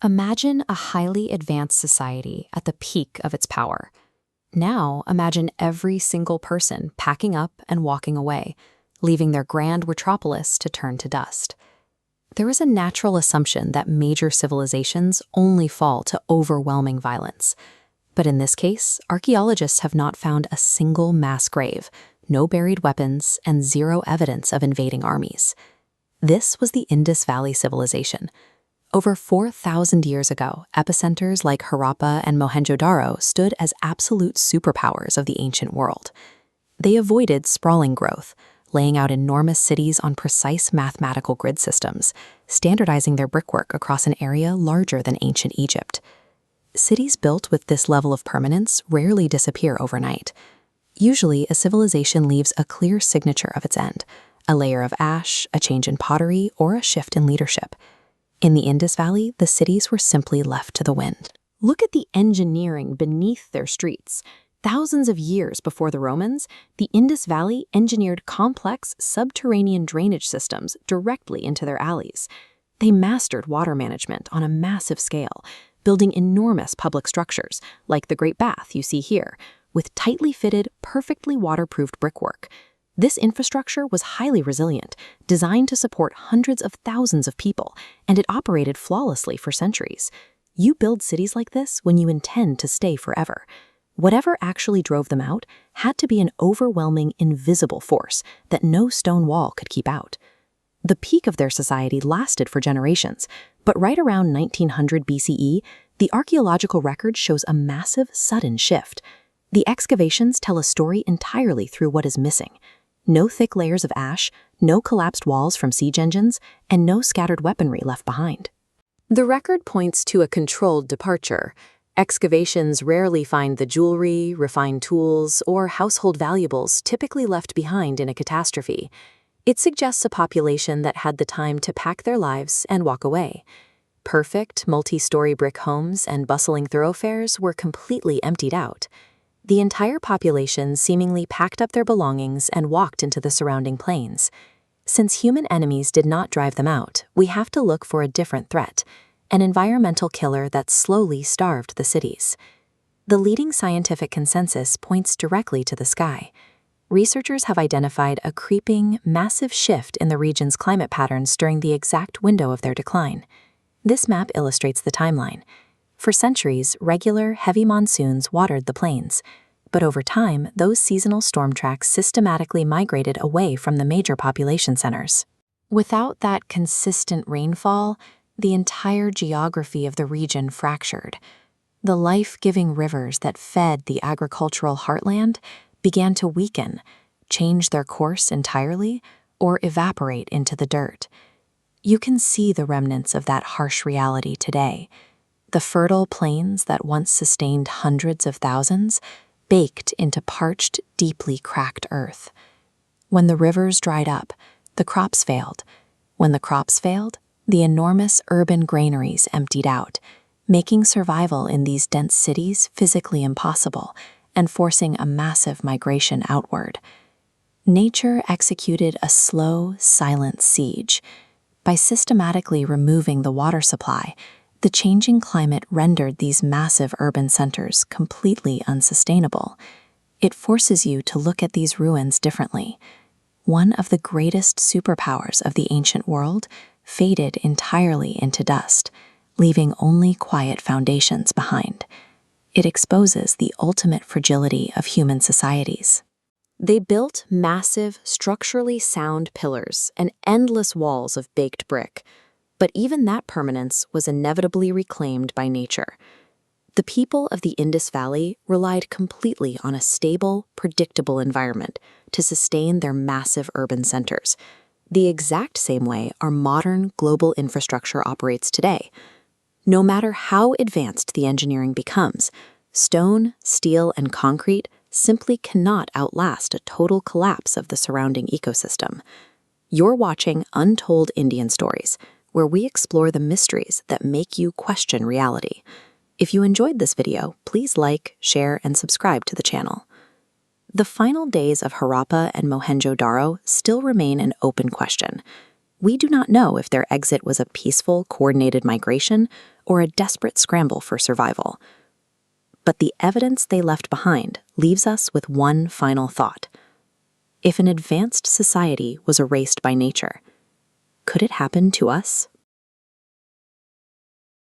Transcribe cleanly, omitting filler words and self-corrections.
Imagine a highly advanced society at the peak of its power. Now imagine every single person packing up and walking away, leaving their grand metropolis to turn to dust. There is a natural assumption that major civilizations only fall to overwhelming violence. But in this case, archaeologists have not found a single mass grave, no buried weapons, and zero evidence of invading armies. This was the Indus Valley Civilization. Over 4,000 years ago, epicenters like Harappa and Mohenjo-daro stood as absolute superpowers of the ancient world. They avoided sprawling growth, laying out enormous cities on precise mathematical grid systems, standardizing their brickwork across an area larger than ancient Egypt. Cities built with this level of permanence rarely disappear overnight. Usually, a civilization leaves a clear signature of its end, a layer of ash, a change in pottery, or a shift in leadership. In the Indus Valley, the cities were simply left to the wind. Look at the engineering beneath their streets. Thousands of years before the Romans, the Indus Valley engineered complex subterranean drainage systems directly into their alleys. They mastered water management on a massive scale, building enormous public structures, like the Great Bath you see here, with tightly fitted, perfectly waterproofed brickwork. This infrastructure was highly resilient, designed to support hundreds of thousands of people, and it operated flawlessly for centuries. You build cities like this when you intend to stay forever. Whatever actually drove them out had to be an overwhelming, invisible force that no stone wall could keep out. The peak of their society lasted for generations, but right around 1900 BCE, the archaeological record shows a massive, sudden shift. The excavations tell a story entirely through what is missing. No thick layers of ash, no collapsed walls from siege engines, and no scattered weaponry left behind. The record points to a controlled departure. Excavations rarely find the jewelry, refined tools, or household valuables typically left behind in a catastrophe. It suggests a population that had the time to pack their lives and walk away. Perfect, multi-story brick homes and bustling thoroughfares were completely emptied out. The entire population seemingly packed up their belongings and walked into the surrounding plains. Since human enemies did not drive them out, we have to look for a different threat, an environmental killer that slowly starved the cities. The leading scientific consensus points directly to the sky. Researchers have identified a creeping, massive shift in the region's climate patterns during the exact window of their decline. This map illustrates the timeline. For centuries, regular, heavy monsoons watered the plains, but over time, those seasonal storm tracks systematically migrated away from the major population centers. Without that consistent rainfall, the entire geography of the region fractured. The life-giving rivers that fed the agricultural heartland began to weaken, change their course entirely, or evaporate into the dirt. You can see the remnants of that harsh reality today. The fertile plains that once sustained hundreds of thousands baked into parched, deeply cracked earth. When the rivers dried up, the crops failed. When the crops failed, the enormous urban granaries emptied out, making survival in these dense cities physically impossible and forcing a massive migration outward. Nature executed a slow, silent siege. By systematically removing the water supply, the changing climate rendered these massive urban centers completely unsustainable. It forces you to look at these ruins differently. One of the greatest superpowers of the ancient world faded entirely into dust, leaving only quiet foundations behind. It exposes the ultimate fragility of human societies. They built massive, structurally sound pillars and endless walls of baked brick, but even that permanence was inevitably reclaimed by nature. The people of the Indus Valley relied completely on a stable, predictable environment to sustain their massive urban centers, the exact same way our modern global infrastructure operates today. No matter how advanced the engineering becomes, stone, steel, and concrete simply cannot outlast a total collapse of the surrounding ecosystem. You're watching Untold Indian Stories, where we explore the mysteries that make you question reality. If you enjoyed this video, please like, share, and subscribe to the channel. The final days of Harappa and Mohenjo-daro still remain an open question. We do not know if their exit was a peaceful, coordinated migration or a desperate scramble for survival. But the evidence they left behind leaves us with one final thought. If an advanced society was erased by nature, could it happen to us?